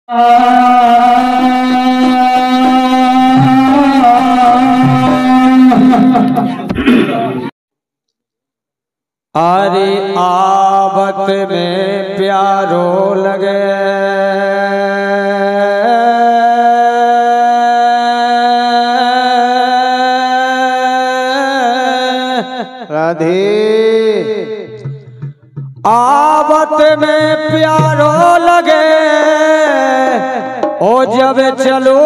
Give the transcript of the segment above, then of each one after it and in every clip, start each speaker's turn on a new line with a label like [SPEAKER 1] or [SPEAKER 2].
[SPEAKER 1] अरे आवत में प्यारो लगे राधे आवत में प्यारो लगे ओ जब चलो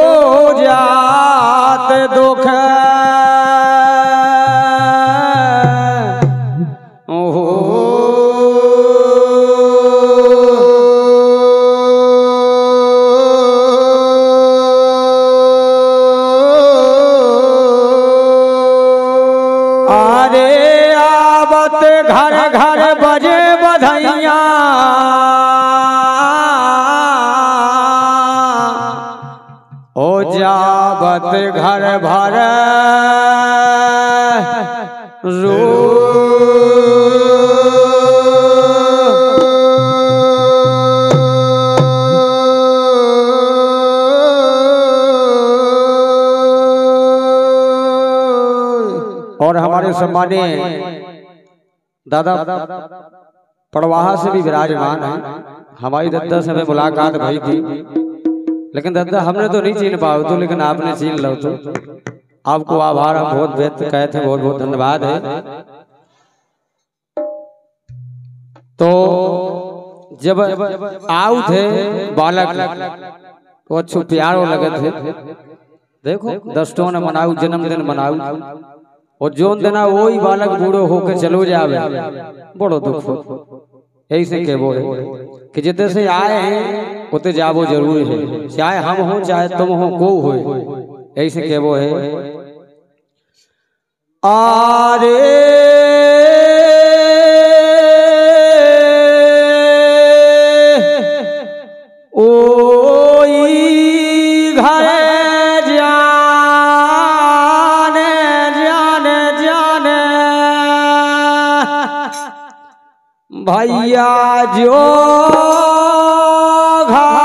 [SPEAKER 1] जात दुख घर घर बजे बधैया ओ जावत घर भर रो और हमारे सम्मानीय दादा पड़वाहा से भी विराजमान है। हमारी दद्दा से हमें मुलाकात भई थी, लेकिन दद्दा हमने तो नहीं छीन पाओ तो, लेकिन आपने छीन लो तो आपको आभार हम बहुत व्यक्त कहते हैं, बहुत बहुत धन्यवाद है। तो जब आउ थे बालक वो अच्छो प्यारो लगे थे, देखो दस्तों ने मनाऊ जन्मदिन मनाऊ और जोन देना वही बालक बूढ़ो होकर चलो जावे बड़ो दुख हो। ऐसे कहबो है कि जितने से आए हैं उतने जाबो जरूर है, चाहे हम हो चाहे तुम हो को हो। ऐसे कहबो है आरे भैया जो घर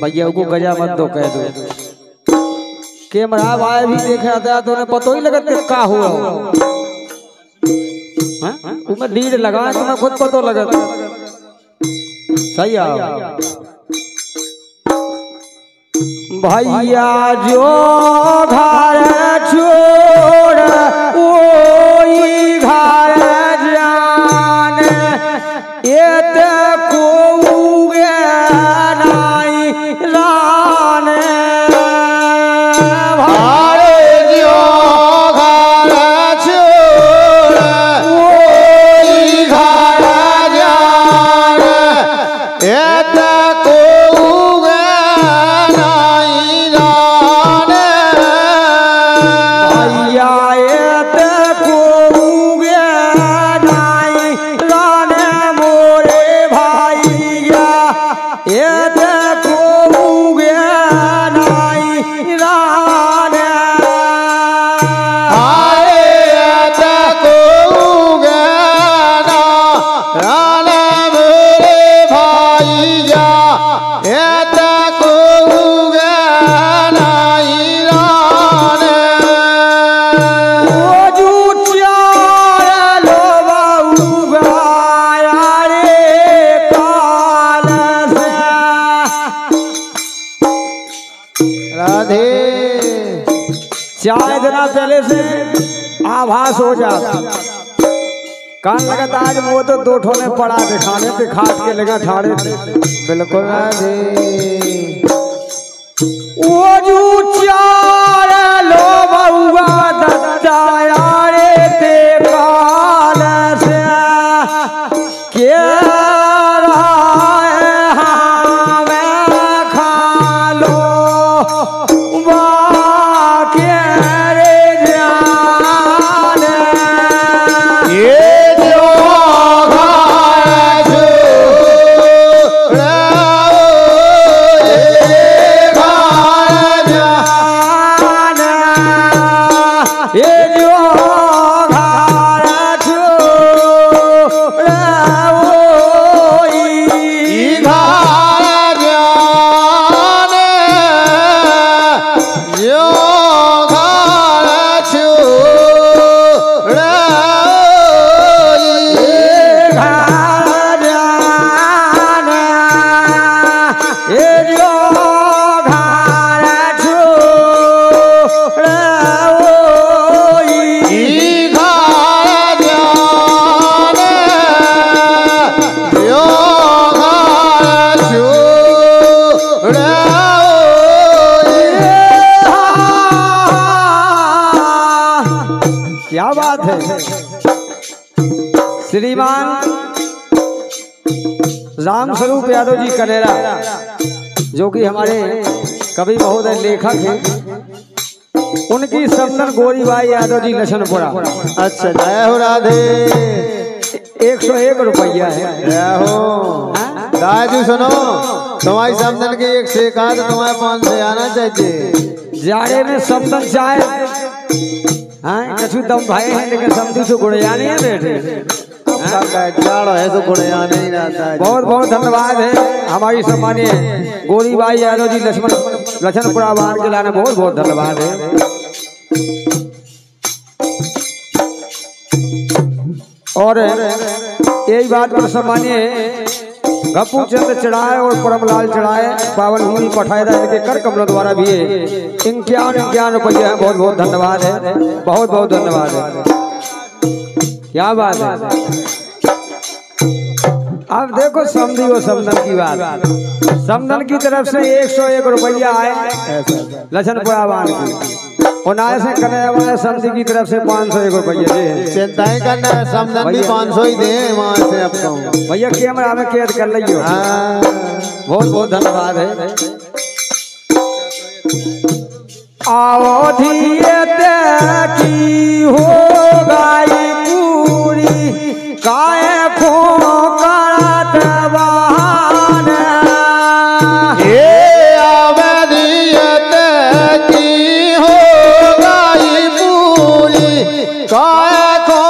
[SPEAKER 1] भैया को गजा मत दो कह दो कैमरा वाले भी देख रहा था तो उन्हें पता ही लगत क्या हुआ तुम्हें लीड लगा तुम्हें खुद पता लगत सही आओ भैया जो घर छोड़ ओई घर जान ये को आभास हो जाता। कान लगता आज वो तो दो ठोने पड़ा दिखाने पे खाट के लगा ठाड़े थे। बिल्कुल वो जू चार लो बउआ दत्ताया रे ते काल से के क्या बात है। श्रीमान राम स्वरूप यादव जी कनेरा जो कि हमारे कवि महोदय लेखक हैं, उनकी समदन गोरीबाई यादव जी लछनपुरा।
[SPEAKER 2] अच्छा जय हो राधे।
[SPEAKER 1] 101 रुपया है।
[SPEAKER 2] जय हो दाजू। सुनो तुम्हारी समदन की 101 तो तुम्हारे 500 आना चाहिए।
[SPEAKER 1] जाड़े में समदन चाहे हाँ कछु दम भाई हैं लेकिन समझू तो गुड़िया नहीं है बेटे।
[SPEAKER 2] जाड़ो है तो गुड़िया नहीं रहता है।
[SPEAKER 1] बहुत बहुत धन्यवाद है हमारी सम्मानीय गोरीबाई यादव जी लछनपुरा बाहर के लाने बहुत बहुत धन्यवाद है। और यही बात पर सम्मानीय गप्पू चंद चढ़ाए और परमलाल चढ़ाए पावन भूमि पठाएदा इनके कर कमलों द्वारा भी 51 रुपये है। बहुत बहुत धन्यवाद है। बहुत बहुत धन्यवाद है। क्या बात है। अब देखो समझी वो समदन की बात। समदन की तरफ से 101 रुपया आए लछनपुरा बांध की और नाय से कन्या समझी की तरफ से 501 रुपया जी।
[SPEAKER 2] चिंता ही करना है समदन भी 500 ही दे वहाँ से अब तो
[SPEAKER 1] भैया कैमरा में कैद कर लियो। बहुत बहुत धन्यवाद है। आओ धीरे की हो गई पूरी काय खो करत बहाना
[SPEAKER 2] ये अवधियत की हो गई पूरी काय खो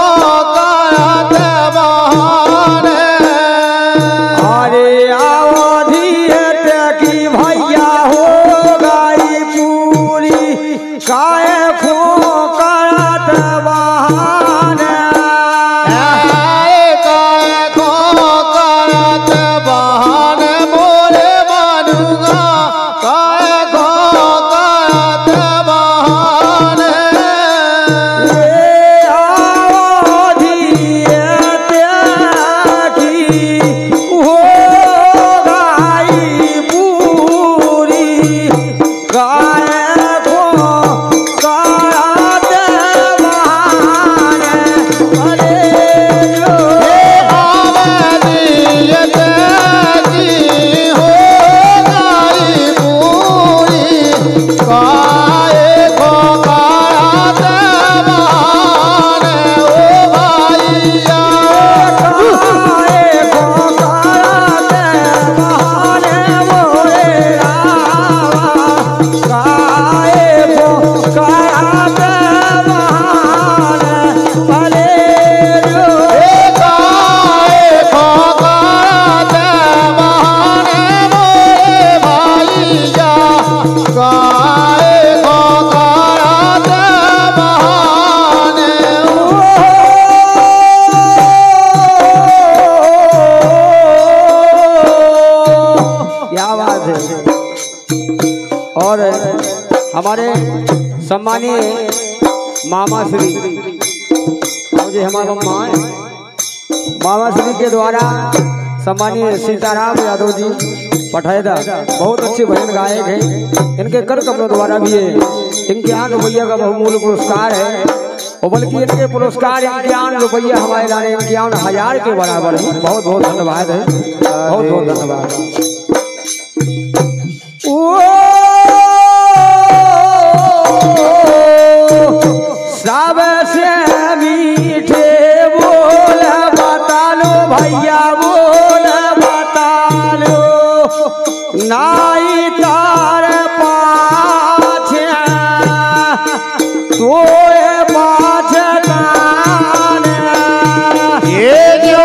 [SPEAKER 2] करत बहाना।
[SPEAKER 1] अरे आओ धीरे की भैया हो गई पूरी काय खो करत बहाना। हमारे सम्मानीय मामा श्री जी हमारा मामा श्री के द्वारा सम्मानीय सीताराम यादव जी पठायदा बहुत अच्छे भजन गायक हैं। इनके कर कमलों द्वारा भी है 51 रुपया का बहुमूल्य पुरस्कार है और बल्कि इनके पुरस्कार 51 रुपया हमारे लाने 51,000 के बराबर है। बहुत बहुत धन्यवाद है, बहुत बहुत धन्यवाद। सबसे मीठे बोल बता लो भैया, बोल बता लो नाई तार पाछे तोए पाछे ताने
[SPEAKER 2] ये जो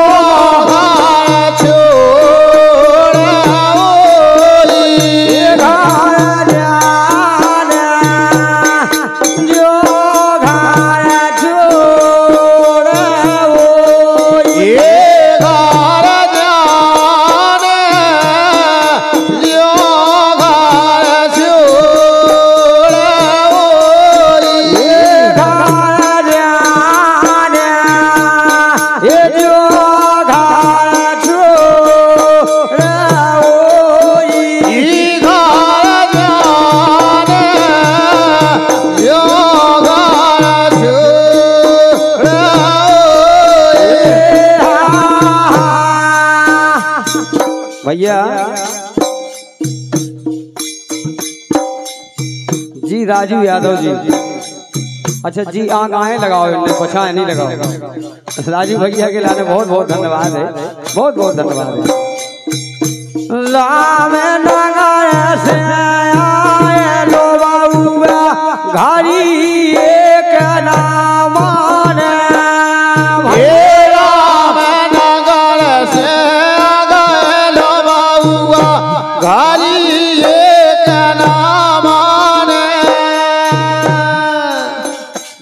[SPEAKER 1] भैया जी राजू यादव जी, अच्छा जी आँख आए लगाओ, इन्हें पछाए नहीं लगाओ। राजू भैया के लाने बहुत बहुत धन्यवाद है, बहुत बहुत धन्यवाद है। लामे नगर से आए लो बाबूआ घड़ी एक नामान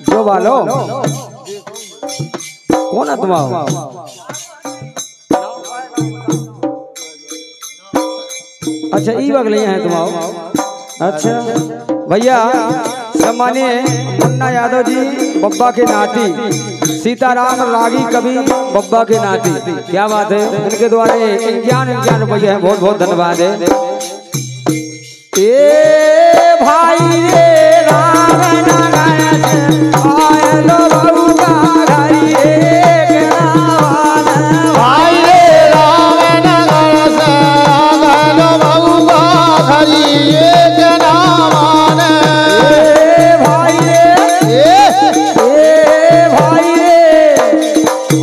[SPEAKER 1] जो बालो कौन है तुम्हारा? अच्छा ई बगले हैं तुम्हारा। अच्छा भैया सम्मानीय मुन्ना यादव जी बब्बा के नाती, सीताराम रागी कवि बब्बा के नाती, क्या बात है। इनके द्वारा 51 रुपये हैं, बहुत बहुत धन्यवाद है। ए भाई रे राम नगर से आए लो बबुआ घड़ी एक नामान,
[SPEAKER 2] भाई रे राम नगर से आए लो बबुआ घड़ी एक नामान।
[SPEAKER 1] ए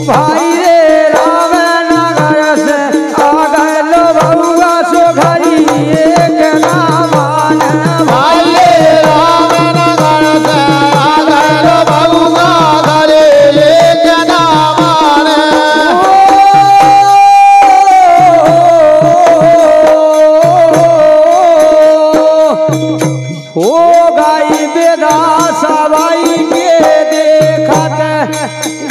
[SPEAKER 1] भाई रे राम नगर से आ गए लो बबुआ सो घड़ी एक नामान।
[SPEAKER 2] भाई रे राम नगर से आ गए लो बबुआ घड़ी एक नामान।
[SPEAKER 1] हो गई बेदा सवाई के देखत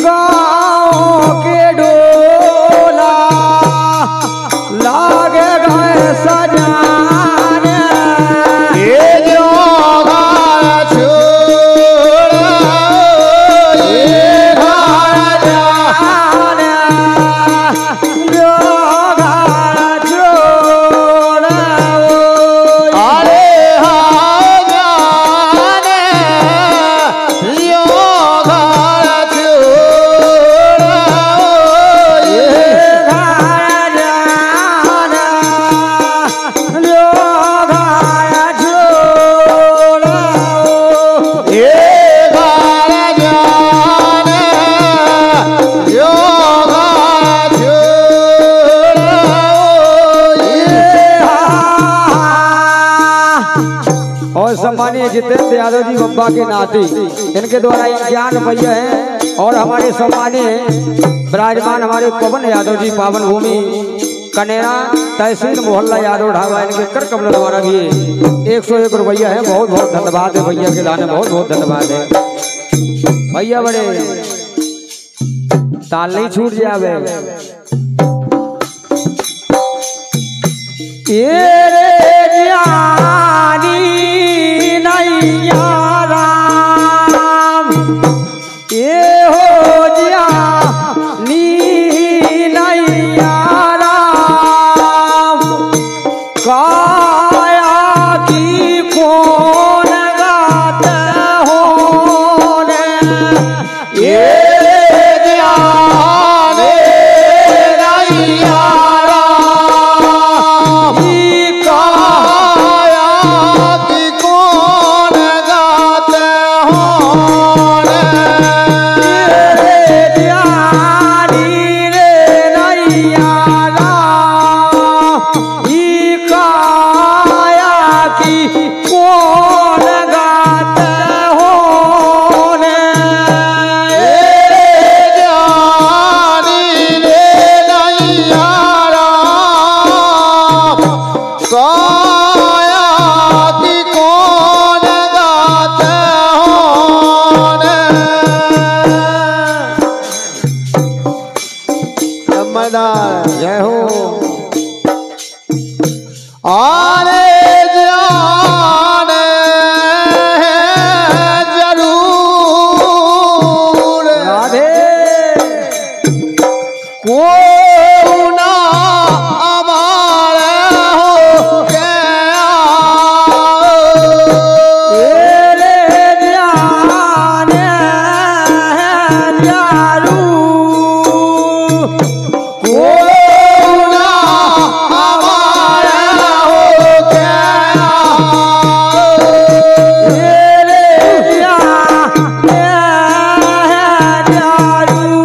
[SPEAKER 1] गाँव के डोला, लाग गए सजाने
[SPEAKER 2] ये जो घर छोड़ ये घर
[SPEAKER 1] जाने, जो घर छोड़
[SPEAKER 2] अरे हाँ जाने यो घर छोड़ ये ये घर जाने यो घर छोड़ ये
[SPEAKER 1] और सम्मानीय जितेंद्र यादव जी बब्बा के नाती, इनके द्वारा 51 रुपये हैं। और हमारे सम्मानीय विराजमान हमारे पवन यादव जी पावन भूमि कनेरा तहसील मोहल्ला यादव ढाबा, इनके कर कमलों द्वारा भी 101 रुपया है। बहुत बहुत धन्यवाद है भैया के लाने, बहुत बहुत धन्यवाद है भैया। बड़े ताल नहीं छूट जावे। ये रे ज्ञानी नैया राम, ये हो ज्ञानी
[SPEAKER 2] जमेदार
[SPEAKER 1] जय हो।
[SPEAKER 2] आने जाने जरूर
[SPEAKER 1] राधे
[SPEAKER 2] को ना हमारे हो के
[SPEAKER 1] तेरे जाने जरूर
[SPEAKER 2] को ना हमारे हो के
[SPEAKER 1] तेरे जाने जरूर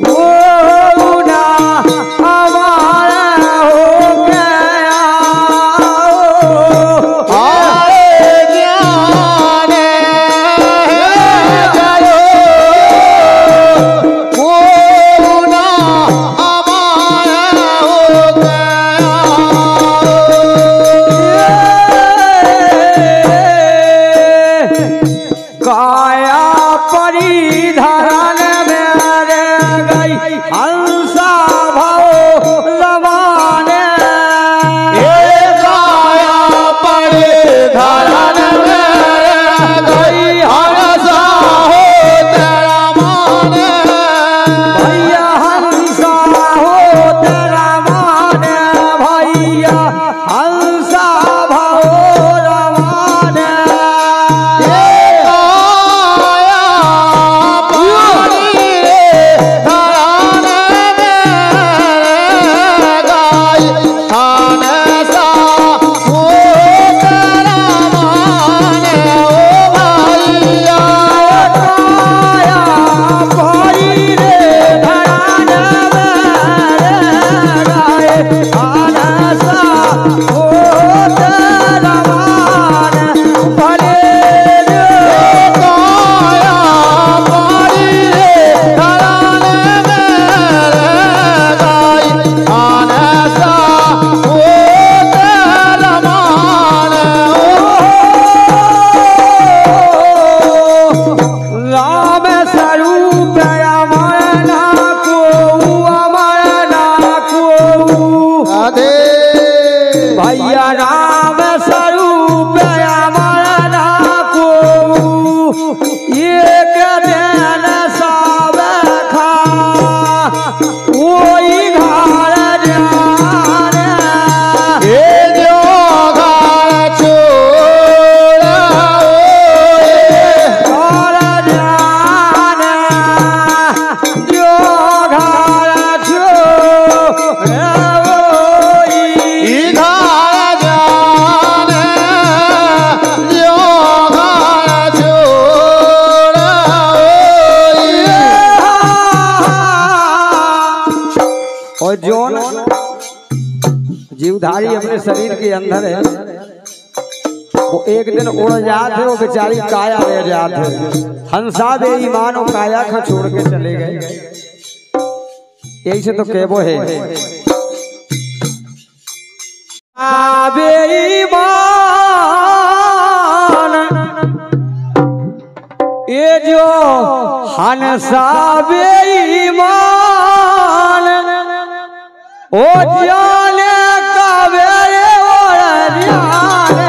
[SPEAKER 1] कोना हमारा हो गया।
[SPEAKER 2] आए जाने जरूर को ना हमारे हो
[SPEAKER 1] काया परिधान मेरे गई हंसा भाव लवाने
[SPEAKER 2] काया परिधान मेरे गई हंसा हो तेरा माने
[SPEAKER 1] भैया हंसा हो तेरा माने भैया हंसा भाव लवाने राम स्वरूप अमरना को भैया राम स्वरूप अमरना को एक दिन सब खा कोई घर जाने घर जाने जो घर छोड़े और जोन जीवधारी अपने शरीर के अंदर है वो एक दिन उड़ जाते वो बेचारी काया ले जाते हंसा बेईमान और काया खा छोड़ के चले गए। यही से तो कहबो है बेईमान ये जो हंसा बेईमान ओ जाने कबे और जाने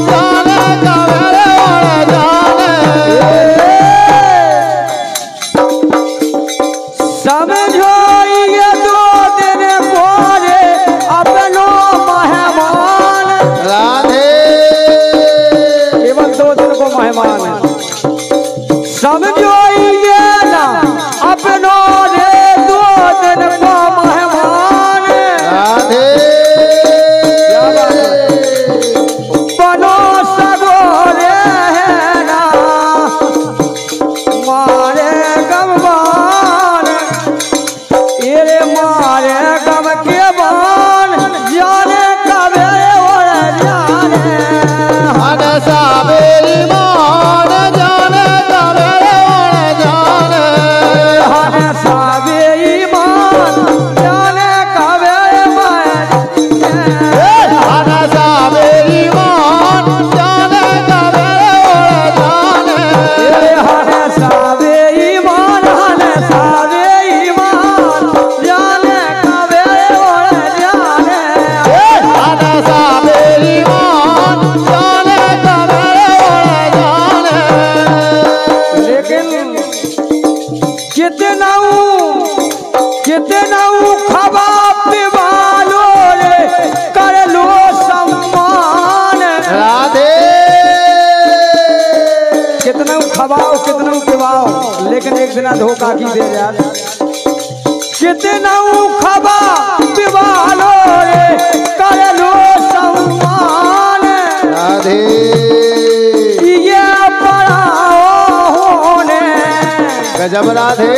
[SPEAKER 2] जाने कबरे और जाने
[SPEAKER 1] समझो ये 2 दिन कोरे अपनो मेहमान
[SPEAKER 2] राधे
[SPEAKER 1] केवल 2 दिन को मेहमान है समझो ये ना अपनो रे 2 दिन को मेहमान
[SPEAKER 2] राधे
[SPEAKER 1] बनो सगोरे है ना मारे गमबान ये मारे गम के बान जाने कबे और जाने
[SPEAKER 2] हन साबेरी मान जाने कबरे और जाने
[SPEAKER 1] हन साबे ईमान जाने कबे
[SPEAKER 2] हन साबेरी मान जाने कबरे और जाने
[SPEAKER 1] हन साबे ईमान जाने कबे और जाने
[SPEAKER 2] हन साबेरी मान जाने कबरे और जाने
[SPEAKER 1] लेकिन कितना खबा पिवालो रे कर लो सम्मान
[SPEAKER 2] राधे
[SPEAKER 1] कितना खबाओ कितना पिवाओ लेकिन एक दिन धोखा की दे यार कितना खबा पिवालो रे कर लो सम्मान
[SPEAKER 2] राधे
[SPEAKER 1] ये पढ़ाओ होने
[SPEAKER 2] गजब राधे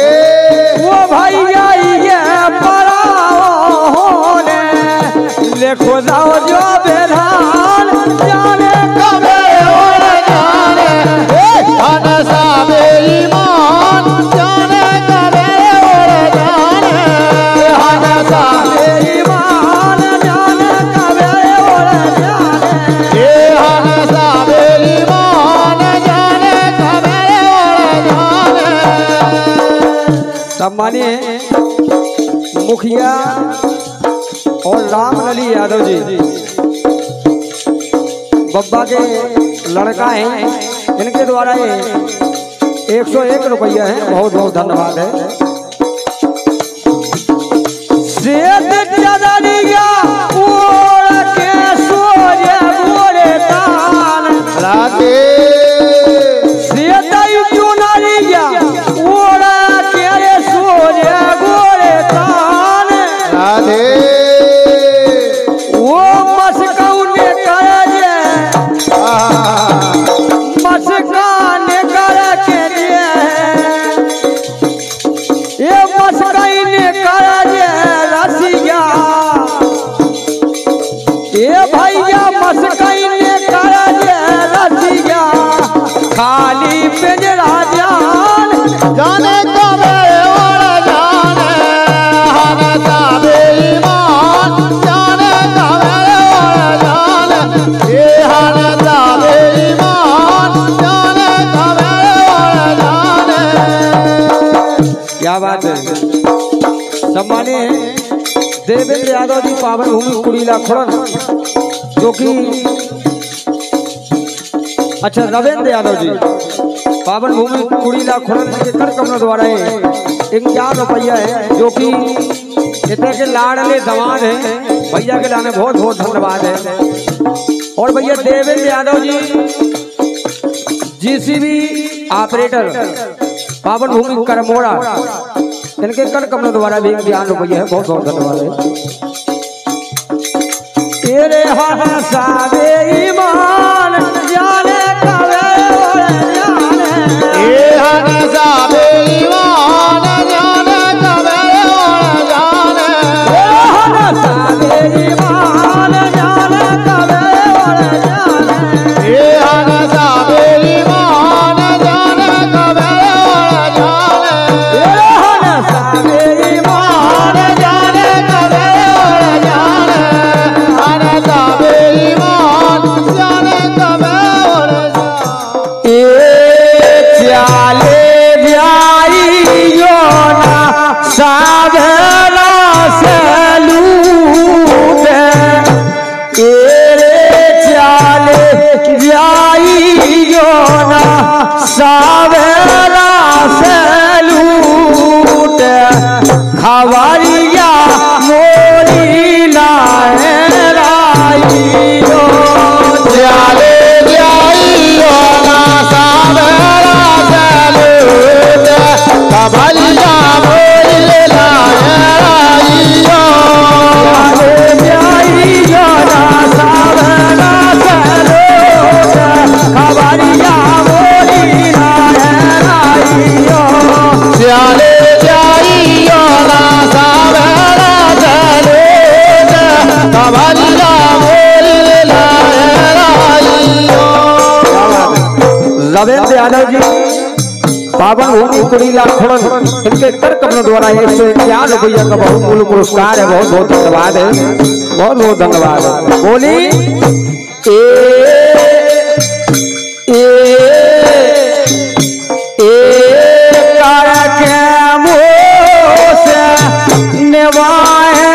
[SPEAKER 1] वो भैया ये पढ़ाओ होने देखो जाओ जो बेधान जाने
[SPEAKER 2] कबरे और जाने हन साबेरी मान जाने कबरे और जाने हन साबे
[SPEAKER 1] ईमान जाने कबे और जाने
[SPEAKER 2] हन साबेरी मान जाने कबरे और जाने
[SPEAKER 1] सम्मानीय मुखिया और रामलली यादव जी बब्बा के लड़का हैं इनके द्वारा ये 101 रुपया है बहुत बहुत धन्यवाद है सेठ चदरिया ओढ़ के सोए गोरे तान
[SPEAKER 2] राधे
[SPEAKER 1] सेठ चुनरिया ओढ़ के रे सोए गोरे तान
[SPEAKER 2] राधे
[SPEAKER 1] वो मस्कौने करे मस्काने करे के लिए ये मस्कैने करे रसिया ये भैया मस्कैने करे रसिया खाली पिंजरा जान
[SPEAKER 2] जाने कबरे और जाने हन साबेरी मान जाने कबरे और जाने हन साबेरी मान जाने कबरे और जाने
[SPEAKER 1] क्या बात है सम्मानीय देवेंद्र यादव जी पावन भूमि कुड़ीला खुरन जो कि अच्छा रविंद्र यादव जी पावन भूमि कुड़ीला खुरन के कर कमलों द्वारा 51 रुपया है जो कि इतने के लाडले दमाद हैं भैया के लाने बहुत बहुत धन्यवाद है और भैया देवेंद्र यादव जी जीसीबी ऑपरेटर पावन भूमि करमोड़ा इनके कर कमलों द्वारा भी 51 रुपया है बहुत बहुत धन्यवाद है तेरे हाथ साबे ईमान जाने कबे और जाने
[SPEAKER 2] हन साबेरी मान जाने कबरे और जाने
[SPEAKER 1] हाथ साबे ईमान जाने कबे और जाने
[SPEAKER 2] हन साबेरी मान जाने कबरे और जाने
[SPEAKER 1] हाथ साबे ईमान
[SPEAKER 2] मान जाने कबरे और जाने हन साबेरी मान जाने कबरे और जाने
[SPEAKER 1] चाले जाई जाइयो ना सावेरा से लूट खबरिया मोरी लाइयो
[SPEAKER 2] जाले जाइयो ना सावेरा से लूट खबरिया मोरी लाइयो
[SPEAKER 1] जाइयो ना सावेरा से लूट खबरिया मोरी लाइयो
[SPEAKER 2] जाले जाइयो ना सावेरा से लूट खबरिया मोरी लाइयो।
[SPEAKER 1] रविंद्र यादव जी पावन भूमि कुड़ीला खुड़न इनके कर कमलों द्वारा 151 रुपया का बहुमूल्य पुरस्कार है। बहुत बहुत धन्यवाद है, बहुत बहुत धन्यवाद है। बोली करके मोसे निभाए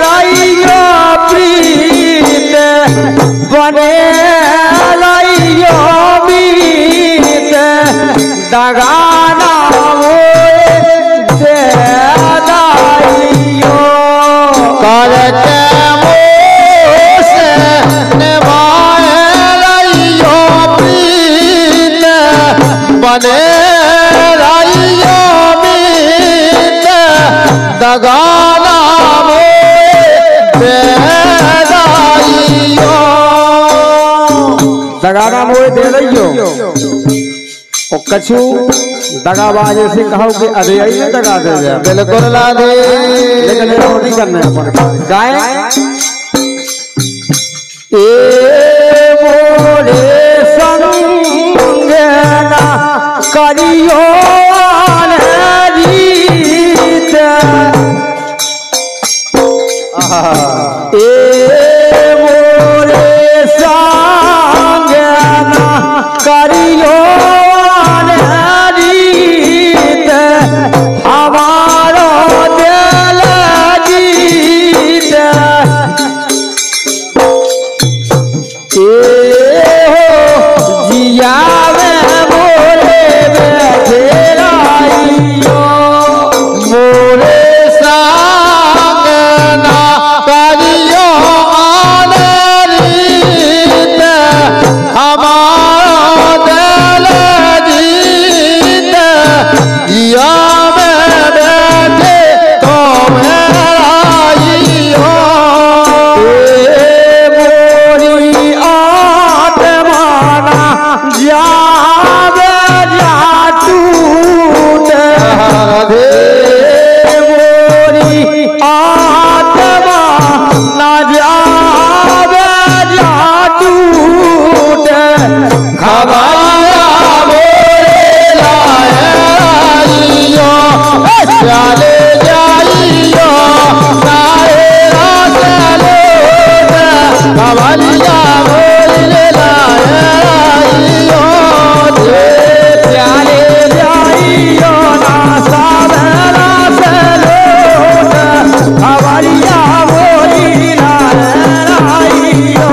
[SPEAKER 1] रहियो प्रीत बने रहियो मीत दगाना दे दाइयो
[SPEAKER 2] करके मोसे निभाए रहियो प्रीत बने रहियो मीत दगाना दे दाइयो।
[SPEAKER 1] दगाना मोए दे रहियो और कछु दगाबाज से कहो कि अरे आई में दगा दे जा
[SPEAKER 2] बिल्कुल ला दे
[SPEAKER 1] लेकिन ये नहीं करना है अपन गाय ए मोरे संग ना करियो रीत ए मोरे संग ना करियो रीत हमारो दिल जीत जिया में बोले बैठे राइयो
[SPEAKER 2] मोरे संग ना करियो रीत हमारा दिल जीत जिया में बैठे तो मेराइयो
[SPEAKER 1] मोरी आत्माना जावे जा टूट मोरी आत्मा ना जावे जा टूट
[SPEAKER 2] खबरिया मोरे लाइयो चले जाइयो साहेरा चलो खबरिया मोरे लाइयो
[SPEAKER 1] चले जाइयो ना सावेरा से लोट खबरिया मोरी लाइयो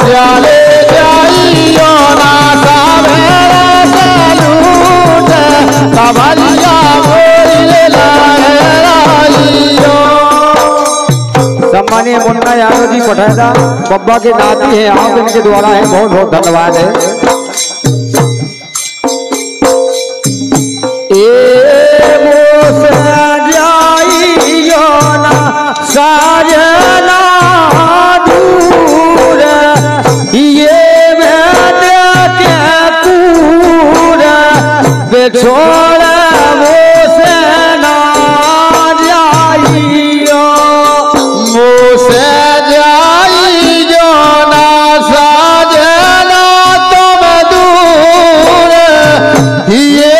[SPEAKER 2] चले जाइयो ना सावेरा से लूट खबरिया मोरे लाइयो।
[SPEAKER 1] सम्मानीय मुन्ना यादव जी पठादा बब्बा के नाती हैं आप, इनके द्वारा है, बहुत बहुत धन्यवाद है। ए मोसे जाइयो ना साजना दूर ये बेटे के पूर बेछोड़ मोसे ना जाइयो
[SPEAKER 2] मुझसे जाइयो ना साजना तुम दूर ये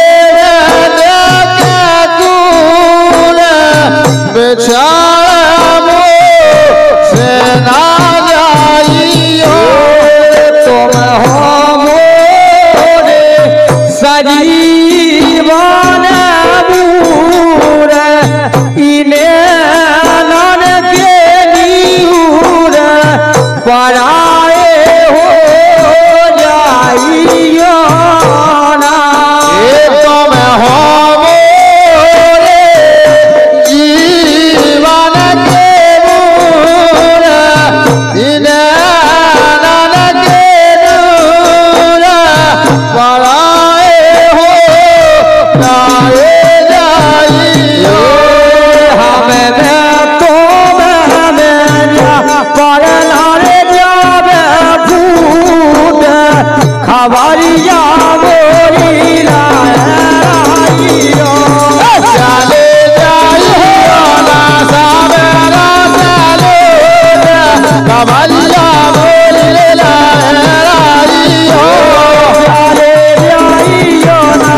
[SPEAKER 2] देखे दूर बेचारा
[SPEAKER 1] खबरिया मोरी लाइयो
[SPEAKER 2] चले जाइयो ना सावेरा चलो खबरिया मोरी लाइयो
[SPEAKER 1] चले जाइयो ना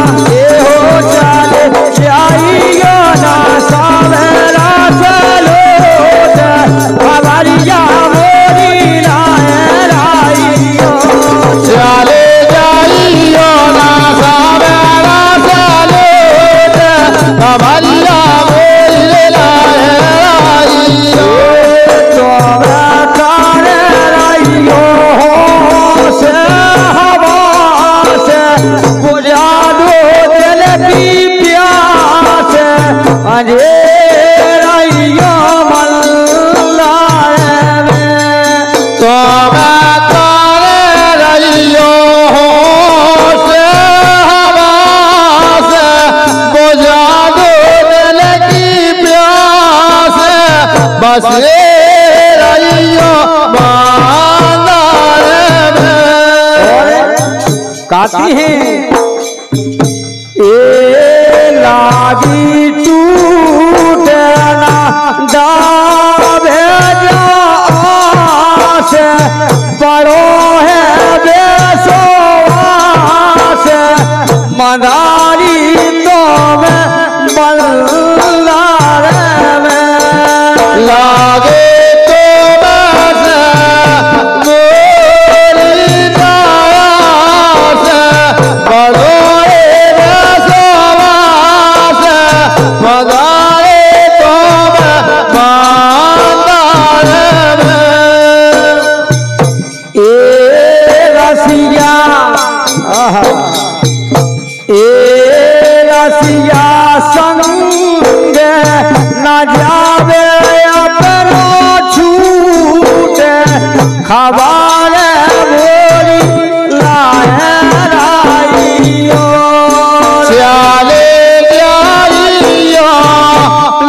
[SPEAKER 1] हो चले जाइयो ना सावेरा चलो खबरिया मोरी लाइयो
[SPEAKER 2] चले जाइयो ना सावेरा चलो खबरिया मोरी लाइयो
[SPEAKER 1] तोरा तारे रहियो से हवा से बुझा दो दिल की प्यास अंधेरा रहियो मन लाए
[SPEAKER 2] तोरा तारे रहियो से हवा से बुझा दो दिल की प्यास बस रहियो बांधारे में
[SPEAKER 1] काती है ए लागी टूटना दावे आस बड़ो है बेसोआस मदारी तो में बल्लार में
[SPEAKER 2] लागे तो बस मोरी दास बड़ोए रसवास मदारे तो बांधारे में
[SPEAKER 1] ए रसिया ए रसिया संग न जावे अपनो छूट खबर मोरी लाइयो
[SPEAKER 2] चले जाइयो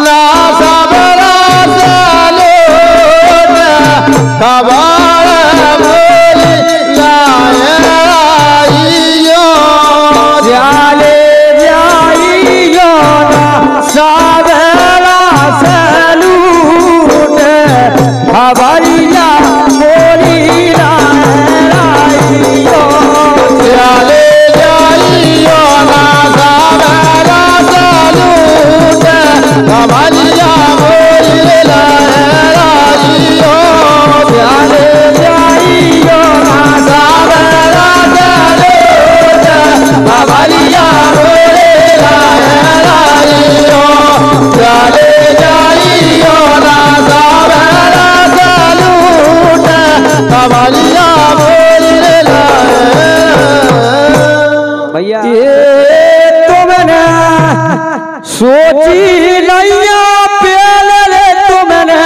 [SPEAKER 2] ना सबरा चलो खबर मोरी लाइयो
[SPEAKER 1] जाले जाइयो ना सावेरा सलूट खबरिया मोरी लाइयो
[SPEAKER 2] चले जाइयो ना सबरा चलो खबरिया मोरी लाइयो
[SPEAKER 1] जाले जाइयो ना
[SPEAKER 2] सावेरा चलो खबरिया मोरी लाइयो चले जाइयो ना सावेरा चलो खबरिया मोरी लाइयो
[SPEAKER 1] भैया ये तुमने सोची नैया प्याल रे तुमने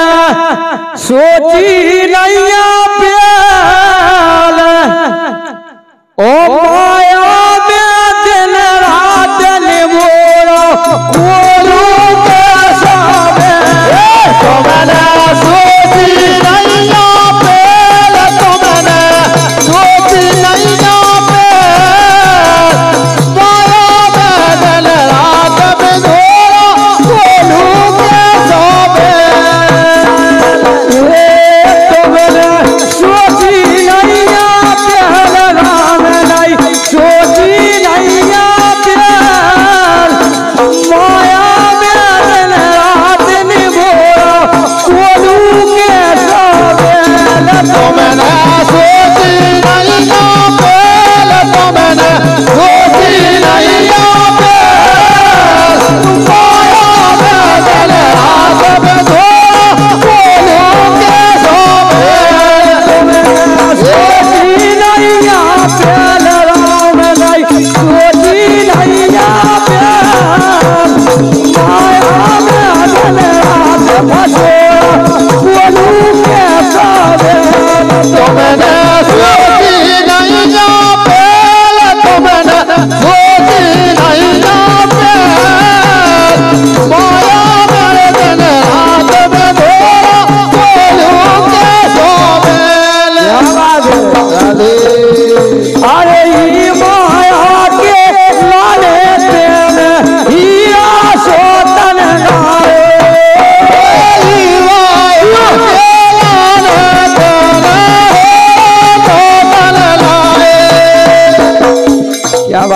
[SPEAKER 1] सोची नैया प्याल ओ माया में दिन रात निमोरो कोलू के सावे
[SPEAKER 2] तुमने सोची नैया पेल तुमने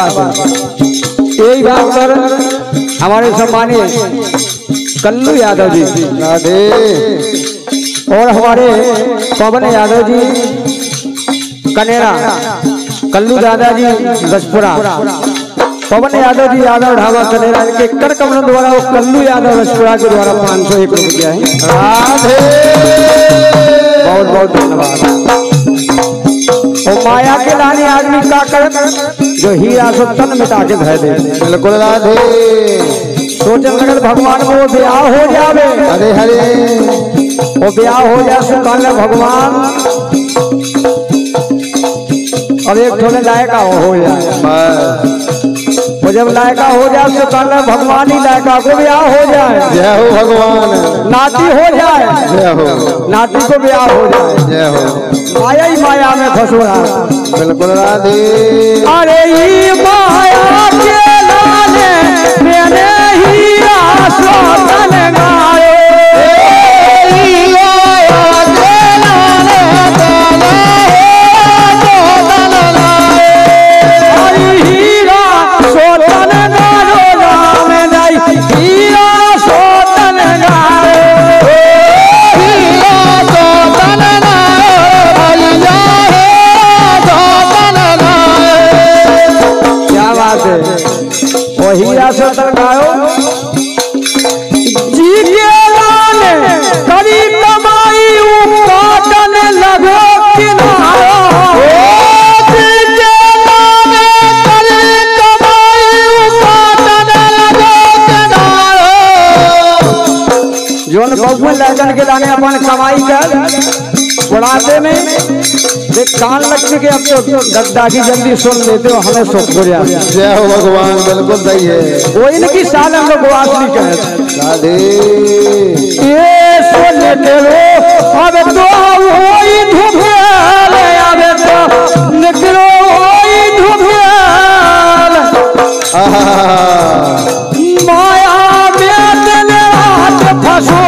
[SPEAKER 1] बात है। यही बात पर हमारे सम्मानित कल्लू यादव जी
[SPEAKER 2] राधे
[SPEAKER 1] और हमारे पवन यादव जी कनेरा, कल्लू दादाजी रसपुरा, पवन यादव जी यादव ढाबा कनेरा, इनके कर कमलों द्वारा वो कल्लू यादव रसपुरा के द्वारा 501 रुपया है।
[SPEAKER 2] राधे
[SPEAKER 1] बहुत बहुत धन्यवाद। और माया के लाने आदमी का कर जो हीरा सो तन मिटा के धर दे।
[SPEAKER 2] बिल्कुल राधे
[SPEAKER 1] सोचने लगल भगवान को वो ब्याह हो जावे,
[SPEAKER 2] हरे हरे
[SPEAKER 1] वो ब्याह हो जाए सो कहले भगवान और एक थोड़े लायका हो जाए। वो जब लायका हो जाए तो कहले भगवान ही लायका को ब्याह हो जाए।
[SPEAKER 2] जय हो भगवान,
[SPEAKER 1] नाती हो जाए,
[SPEAKER 2] जय हो,
[SPEAKER 1] नाती को ब्याह हो जाए।
[SPEAKER 2] जय हो,
[SPEAKER 1] माया ही माया में फंसो रहा।
[SPEAKER 2] बिल्कुल राधे
[SPEAKER 1] अरे ये माया के लाने मेरे हीरा सोतन गाए, हीरा सोतन गायो जी के लाने करी कमाई उपाटन लगो किनारो, जी के लाने करी कमाई उपाटन लगो किनारो। जोन बहु लगन के लाने अपन कमाई कर बढ़ाते में देख कान लगते के अब तो दादी जल्दी सुन लेते हो हमें सुख हो जाए।
[SPEAKER 2] जय हो भगवान, बिल्कुल सही है।
[SPEAKER 1] वो इनकी साल हम लोग वासनी कहे
[SPEAKER 2] राधे
[SPEAKER 1] ये सुन के लो अब तो वही धुभेल, अब तो निकलो वही धुभेल। माया में दिन रात फंसो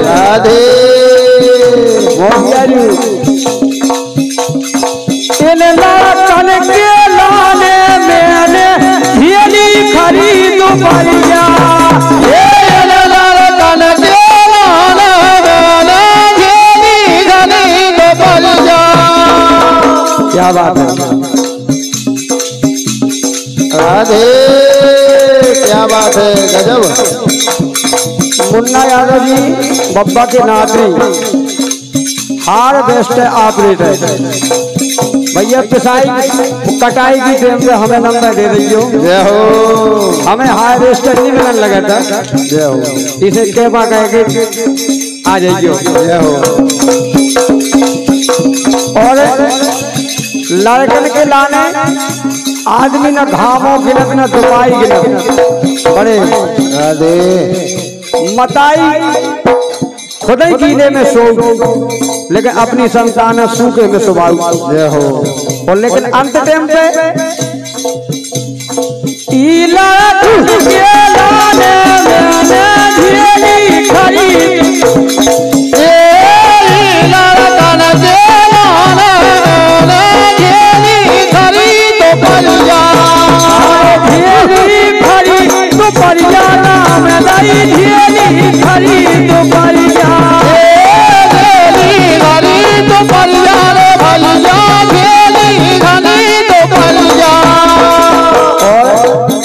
[SPEAKER 2] राधे
[SPEAKER 1] इन लाखन के लाने मैंने झेली खरीद बढ़िया,
[SPEAKER 2] लाखन के लाने मैंने झेली खरीद बढ़िया।
[SPEAKER 1] क्या बात है
[SPEAKER 2] राधे, क्या बात है, गजब।
[SPEAKER 1] मुन्ना यादव जी बब्बा के नाती हार बेस्ट ऑपरेटर भैया, पिसाई कटाई की टाइम पे हमें नंबर दे दीजियो।
[SPEAKER 2] जय हो,
[SPEAKER 1] हमें हार बेस्ट नहीं मिलने लगा था।
[SPEAKER 2] जय हो,
[SPEAKER 1] इसे केबा कह के आ जाइयो।
[SPEAKER 2] जय हो।
[SPEAKER 1] और लड़कन के लाने आदमी न घामों गिनत न दुपाई गिनत बड़े
[SPEAKER 2] राधे
[SPEAKER 1] मताई खुद ही कीने में सो, लेकिन अपनी संतान सूखे में सुबाऊ।
[SPEAKER 2] जय हो।
[SPEAKER 1] और लेकिन अंत टाइम पे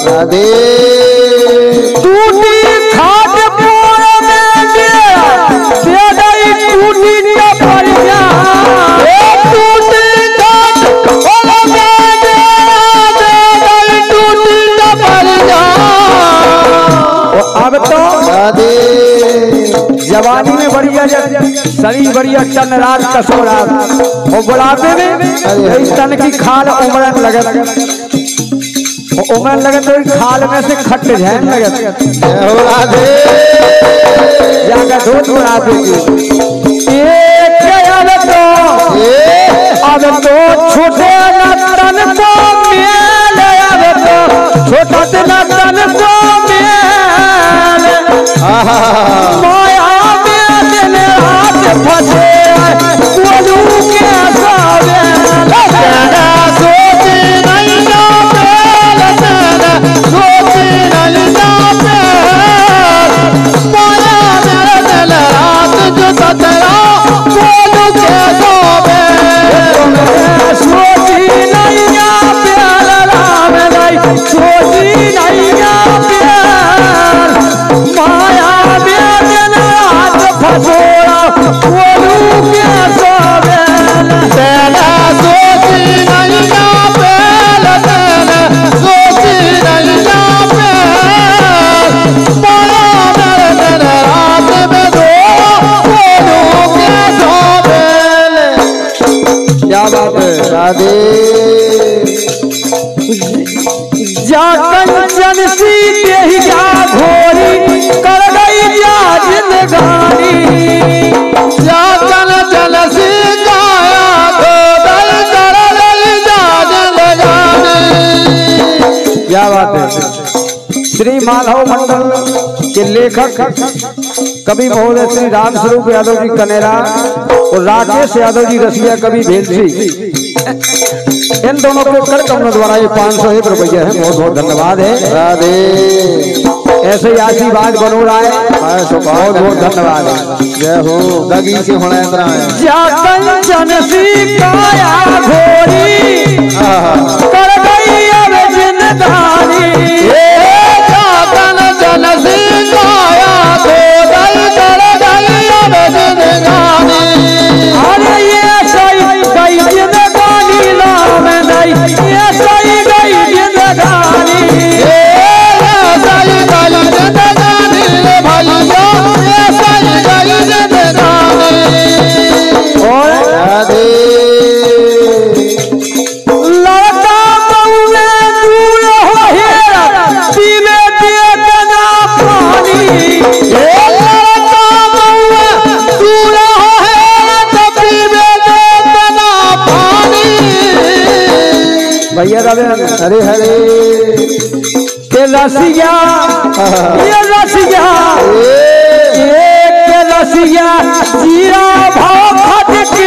[SPEAKER 2] राधे
[SPEAKER 1] टूटी खाट शरीर बढ़िया टन रात कसोरा और बुढ़ापे में इस तन की खाल उमड़न लगत तो खाल में से खट झैन लगत जाकर दूध बुढ़ापे की अब तो छोटे तन को मेल अब तो छोटा तन को मेल माया में दिन रात फंसे बोलू के सावे
[SPEAKER 2] सोची नहीं ना पेल सोची नहीं ना पेल माया मेरे दिल रात जो सतरा बोलू के सावे
[SPEAKER 1] सोची नहीं ना प्यार राम नहीं सोची नहीं ना प्यार माया में दिन रात फंसोरा बोलू के सावे
[SPEAKER 2] तेरा सोची नहीं ना पेल सोची नहीं ना पेल माया मेरे दिल रात में दो बोलू के सावे
[SPEAKER 1] क्या बात है
[SPEAKER 2] राधे
[SPEAKER 1] कंचन सी देहिया घोरी कर गई जा जिंदगानी
[SPEAKER 2] जागन जल सी गाया गोदल कर गई जा जिंदगानी
[SPEAKER 1] क्या बात है श्री माधव मंडल के लेखक कवि महोदय श्री राम स्वरूप यादव जी कनेरा और राकेश यादव जी रसिया कवि भेलसी इन दोनों के कर कमलों द्वारा ये 501 रुपया है। बहुत बहुत धन्यवाद है।
[SPEAKER 2] राधे
[SPEAKER 1] ऐसे ही आशीर्वाद बनो रहा है। बहुत बहुत धन्यवाद है।
[SPEAKER 2] जय हो दगी से होना इंद्रा है
[SPEAKER 1] कंचन सी काया घोरी कर गई अब जिंदगानी
[SPEAKER 2] जागन जल सी गाया गोदल कर गई अब जिंदगानी
[SPEAKER 1] अरे ये सही गई जिंदगानी नाम नहीं ये सही गई जिंदगानी
[SPEAKER 2] सही गई जिंदगानी रे भैया ये सही गई जिंदगानी
[SPEAKER 1] और
[SPEAKER 2] राधे
[SPEAKER 1] लड़का मऊए दूर हो हेरा पीवे दिए बिना पानी
[SPEAKER 2] लड़का मऊए दूर हो हेरा तो पीवे दे बिना पानी
[SPEAKER 1] भैया रवे
[SPEAKER 2] हरे हरे
[SPEAKER 1] के रसिया ये रसिया के रसिया जीरा भाव खट के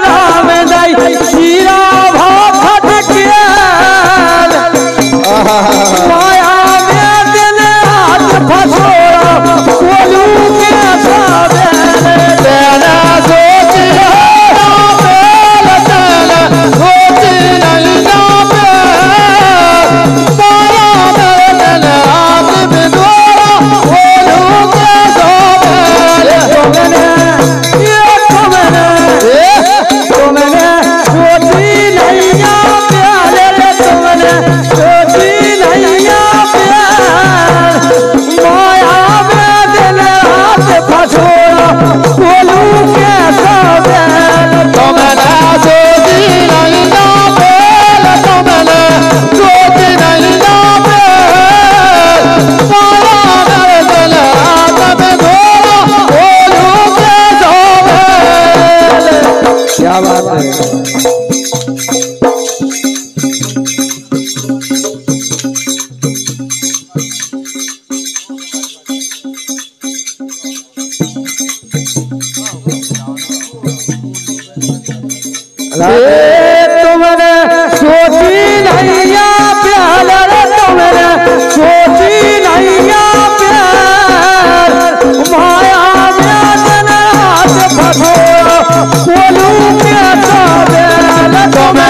[SPEAKER 1] राम नहीं जीरा भाव खट के माया में दिन रात फंसोरा बोलू के सावे
[SPEAKER 2] तेरा सोची ना पेल सोची नहीं ना पेल माया मेरे दिल रात में दोरा बोलू के सावे
[SPEAKER 1] तुमने सोची नहीं ना प्यार रे तुमने सोची नहीं ना प्यार माया में दिन रात फंसोरा बोलू के सावे
[SPEAKER 2] तुमने सोची नहीं ना पेल तुमने सोची नहीं ना पेल माया मेरे दिल रात में दोरा बोलू के सावे
[SPEAKER 1] क्या बात है। तुमने सोची नहीं या प्यार रे तुमने सोची नहीं या प्यार माया में दिन रात फंसोरा बोलू के सावे
[SPEAKER 2] तुमने